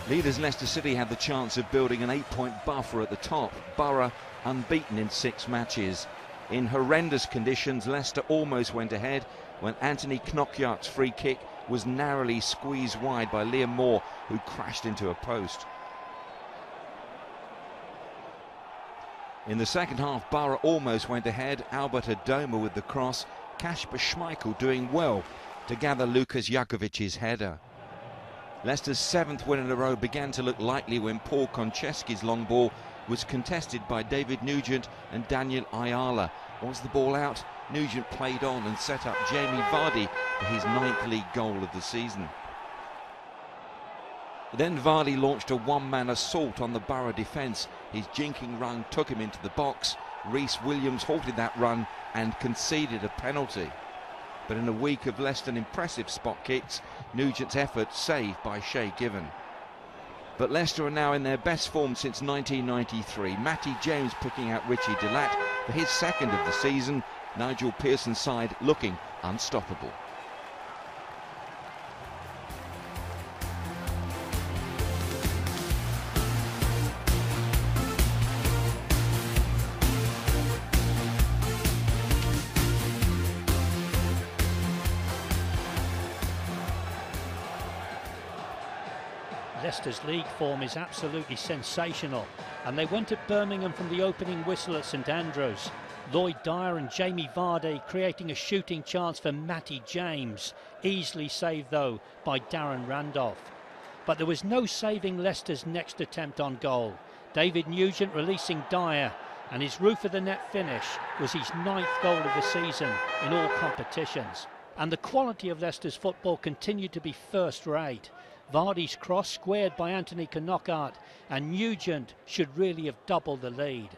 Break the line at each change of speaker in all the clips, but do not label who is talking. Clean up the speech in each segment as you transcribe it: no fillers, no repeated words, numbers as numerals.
Leaders Leicester City had the chance of building an 8-point buffer at the top. Borough unbeaten in 6 matches. In horrendous conditions, Leicester almost went ahead when Anthony Knockaert's free kick was narrowly squeezed wide by Liam Moore, who crashed into a post. In the second half, Borough almost went ahead. Albert Adoma with the cross. Kasper Schmeichel doing well to gather Lukas Jakovic's header. Leicester's 7th win in a row began to look likely when Paul Konchesky's long ball was contested by David Nugent and Daniel Ayala. Once the ball out, Nugent played on and set up Jamie Vardy for his 9th league goal of the season. Then Vardy launched a one-man assault on the Borough defence. His jinking run took him into the box. Rhys Williams halted that run and conceded a penalty. But in a week of less than impressive spot kicks, Nugent's effort saved by Shay Given. But Leicester are now in their best form since 1993. Matty James picking out Richie Delat for his 2nd of the season. Nigel Pearson's side looking unstoppable.
Leicester's league form is absolutely sensational, and they went at Birmingham from the opening whistle at St Andrews. Lloyd Dyer and Jamie Vardy creating a shooting chance for Matty James, easily saved though by Darren Randolph. But there was no saving Leicester's next attempt on goal. David Nugent releasing Dyer, and his roof of the net finish was his 9th goal of the season in all competitions. And the quality of Leicester's football continued to be first rate. Vardy's cross squared by Anthony Knockaert, and Nugent should really have doubled the lead.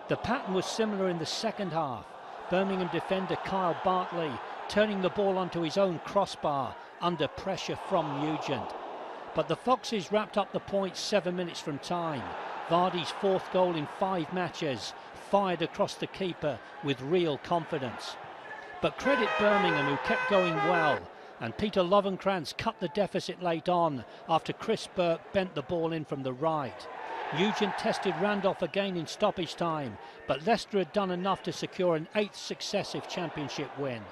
The pattern was similar in the second half. Birmingham defender Kyle Bartley turning the ball onto his own crossbar under pressure from Nugent. But the Foxes wrapped up the points 7 minutes from time. Vardy's 4th goal in 5 matches, fired across the keeper with real confidence. But credit Birmingham, who kept going well, and Peter Lovenkrantz cut the deficit late on after Chris Burke bent the ball in from the right. Nugent tested Randolph again in stoppage time, but Leicester had done enough to secure an 8th successive championship win.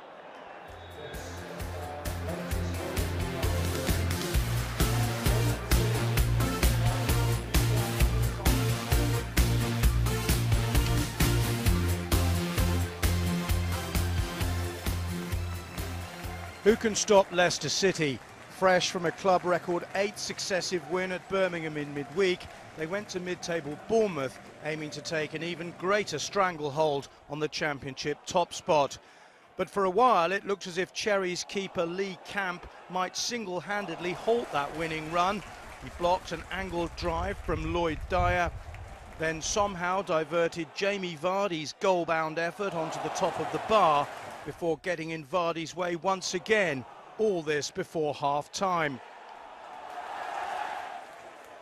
Who can stop Leicester City? Fresh from a club record 8th successive win at Birmingham in midweek, they went to mid-table Bournemouth, aiming to take an even greater stranglehold on the championship top spot. But for a while it looked as if Cherries keeper Lee Camp might single-handedly halt that winning run. He blocked an angled drive from Lloyd Dyer, then somehow diverted Jamie Vardy's goal-bound effort onto the top of the bar before getting in Vardy's way once again, all this before half-time.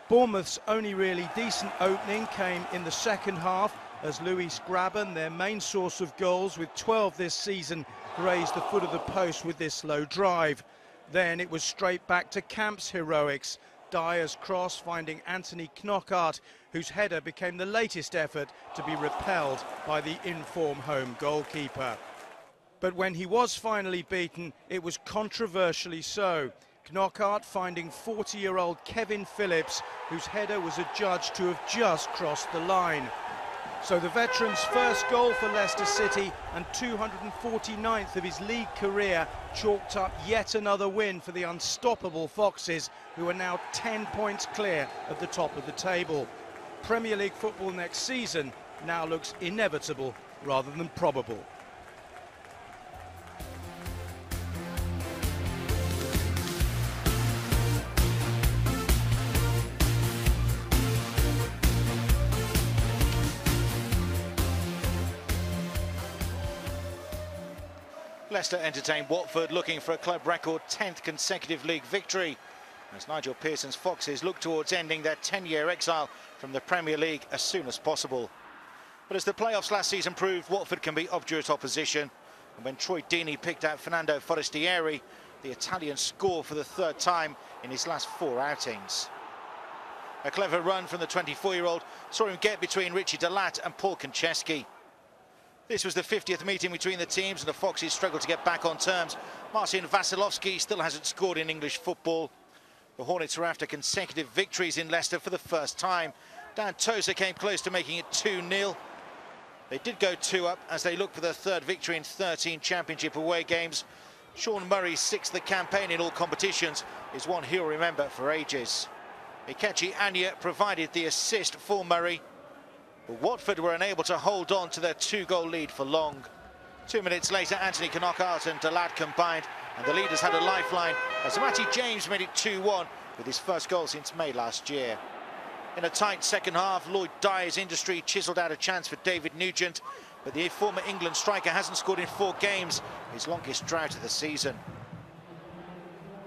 Bournemouth's only really decent opening came in the second half as Luis Graben, their main source of goals with 12 this season, grazed the foot of the post with this low drive. Then it was straight back to Camp's heroics. Dyer's cross finding Anthony Knockaert, whose header became the latest effort to be repelled by the in-form home goalkeeper. But when he was finally beaten, it was controversially so. Knockaert finding 40-year-old Kevin Phillips, whose header was adjudged to have just crossed the line. So the veteran's first goal for Leicester City and 249th of his league career chalked up yet another win for the unstoppable Foxes, who are now 10 points clear of the top of the table. Premier League football next season now looks inevitable rather than probable.
Leicester entertained Watford, looking for a club record 10th consecutive league victory, as Nigel Pearson's Foxes look towards ending their 10-year exile from the Premier League as soon as possible. But as the playoffs last season proved, Watford can be obdurate opposition, and when Troy Deeney picked out Fernando Forestieri, the Italian scored for the 3rd time in his last 4 outings. A clever run from the 24-year-old saw him get between Richie Delat and Paul Konchesky. This was the 50th meeting between the teams, and the Foxes struggled to get back on terms. Marcin Vasilovski still hasn't scored in English football. The Hornets are after consecutive victories in Leicester for the first time. Dan Tozer came close to making it 2-0. They did go 2 up as they look for their third victory in 13 Championship away games. Sean Murray's 6th of the campaign in all competitions is one he'll remember for ages. Ikechi Anya provided the assist for Murray, but Watford were unable to hold on to their 2-goal lead for long. 2 minutes later, Anthony Knockaert and Delat combined, and the leaders had a lifeline as Matty James made it 2-1 with his first goal since May last year. In a tight second half, Lloyd Dyer's Industry chiselled out a chance for David Nugent, but the former England striker hasn't scored in 4 games, his longest drought of the season.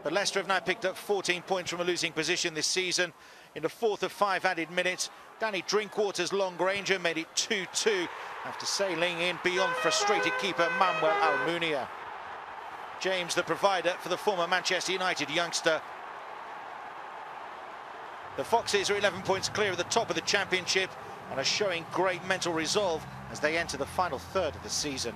But Leicester have now picked up 14 points from a losing position this season. In the 4th of 5 added minutes, Danny Drinkwater's long ranger made it 2-2 after sailing in beyond frustrated keeper Manuel Almunia. James, the provider for the former Manchester United youngster. The Foxes are 11 points clear at the top of the Championship and are showing great mental resolve as they enter the final third of the season.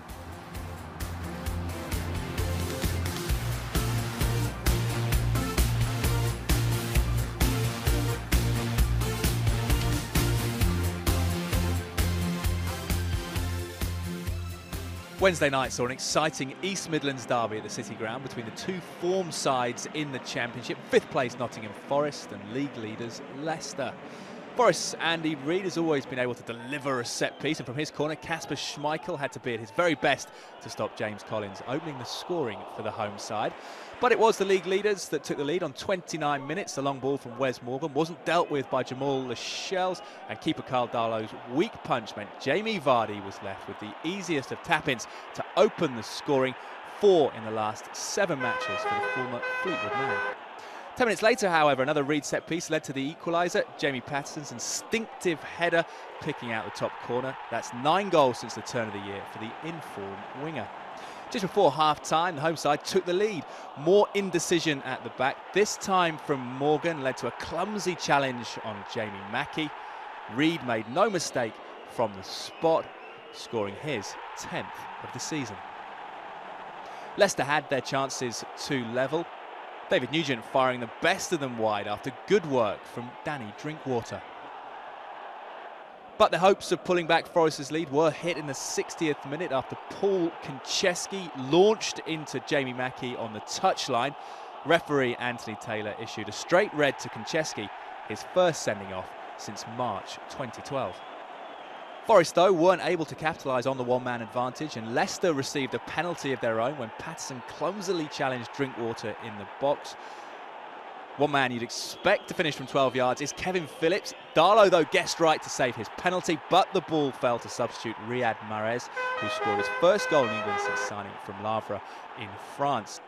Wednesday night saw an exciting East Midlands derby at the City Ground between the two form sides in the Championship. 5th place Nottingham Forest and league leaders Leicester. Forest's Andy Reid has always been able to deliver a set piece, and from his corner Kasper Schmeichel had to be at his very best to stop James Collins, opening the scoring for the home side. But it was the league leaders that took the lead on 29 minutes. The long ball from Wes Morgan wasn't dealt with by Jamal Lascelles, and keeper Carl Darlow's weak punch meant Jamie Vardy was left with the easiest of tap-ins to open the scoring. 4 in the last 7 matches for the former Fleetwood man. 10 minutes later, however, another Reid set piece led to the equaliser. Jamie Patterson's instinctive header picking out the top corner. That's 9 goals since the turn of the year for the in-form winger. Just before half-time, the home side took the lead. More indecision at the back. This time from Morgan led to a clumsy challenge on Jamie Mackie. Reid made no mistake from the spot, scoring his 10th of the season. Leicester had their chances to level. David Nugent firing the best of them wide after good work from Danny Drinkwater. But the hopes of pulling back Forest's lead were hit in the 60th minute after Paul Konchesky launched into Jamie Mackie on the touchline. Referee Anthony Taylor issued a straight red to Konchesky, his first sending off since March 2012. Forest, though, weren't able to capitalise on the one-man advantage, and Leicester received a penalty of their own when Patterson clumsily challenged Drinkwater in the box. One man you'd expect to finish from 12 yards is Kevin Phillips. Darlow, though, guessed right to save his penalty, but the ball fell to substitute Riyad Mahrez, who scored his first goal in England since signing from Lavra in France.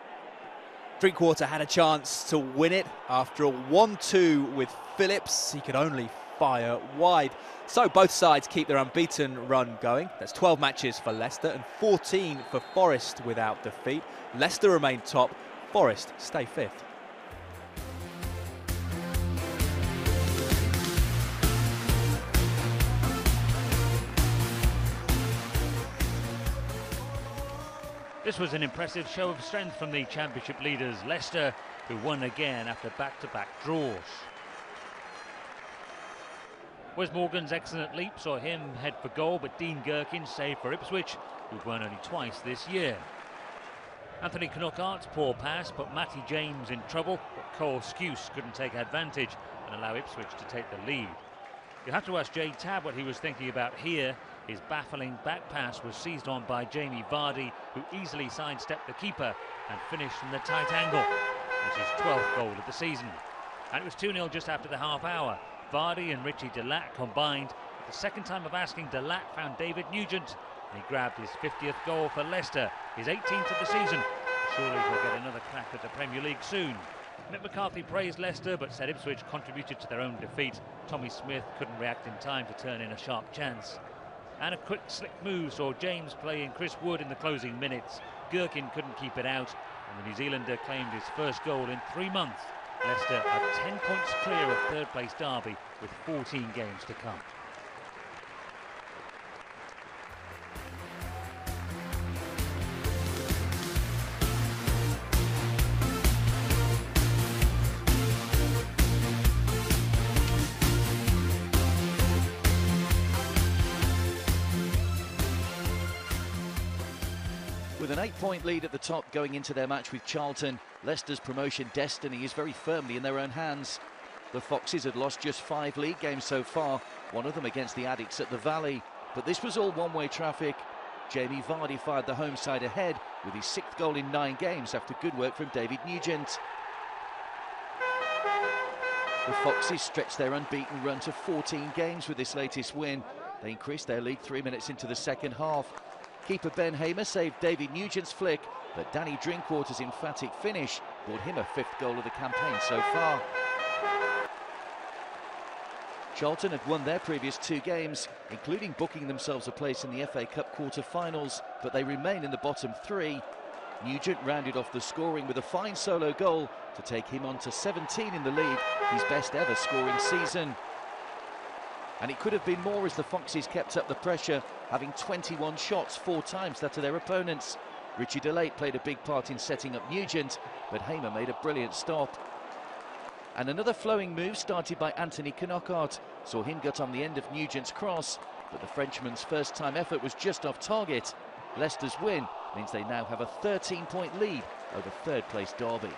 Drinkwater had a chance to win it after a 1-2 with Phillips. He could only fire wide. So both sides keep their unbeaten run going. That's 12 matches for Leicester and 14 for Forest without defeat. Leicester remain top, Forest stay 5th.
This was an impressive show of strength from the Championship leaders Leicester, who won again after back-to-back draws. Wes Morgan's excellent leap saw him head for goal, but Dean Gherkin saved for Ipswich, who've won only twice this year. Anthony Knockaert's poor pass put Matty James in trouble, but Cole Skuse couldn't take advantage and allow Ipswich to take the lead. You have to ask Jay Tabb what he was thinking about here. His baffling back pass was seized on by Jamie Vardy, who easily sidestepped the keeper and finished from the tight angle. It's his 12th goal of the season. And it was 2-0 just after the half hour. Vardy and Richie Delat combined. At the second time of asking, Delat found David Nugent, and he grabbed his 50th goal for Leicester, his 18th of the season. Surely he'll get another crack at the Premier League soon. Mick McCarthy praised Leicester, but said Ipswich contributed to their own defeat. Tommy Smith couldn't react in time to turn in a sharp chance. And a quick slick move saw James play in Chris Wood in the closing minutes. Gherkin couldn't keep it out, and the New Zealander claimed his first goal in 3 months
Leicester are 10 points clear of third-place Derby with 14 games to come.
With an 8-point lead at the top going into their match with Charlton, Leicester's promotion destiny is very firmly in their own hands. The Foxes had lost just 5 league games so far, one of them against the Addicts at the Valley. But this was all one-way traffic. Jamie Vardy fired the home side ahead with his 6th goal in 9 games after good work from David Nugent. The Foxes stretched their unbeaten run to 14 games with this latest win. They increased their lead 3 minutes into the second half. Keeper Ben Hamer saved David Nugent's flick, but Danny Drinkwater's emphatic finish brought him a 5th goal of the campaign so far. Charlton had won their previous 2 games, including booking themselves a place in the FA Cup quarter-finals, but they remain in the bottom 3. Nugent rounded off the scoring with a fine solo goal to take him on to 17 in the league, his best ever scoring season. And it could have been more as the Foxes kept up the pressure, having 21 shots, 4 times that of their opponents. Richie DeLate played a big part in setting up Nugent, but Hamer made a brilliant stop. And another flowing move started by Anthony Knockart saw him get on the end of Nugent's cross, but the Frenchman's first-time effort was just off target. Leicester's win means they now have a 13-point lead over third-place Derby.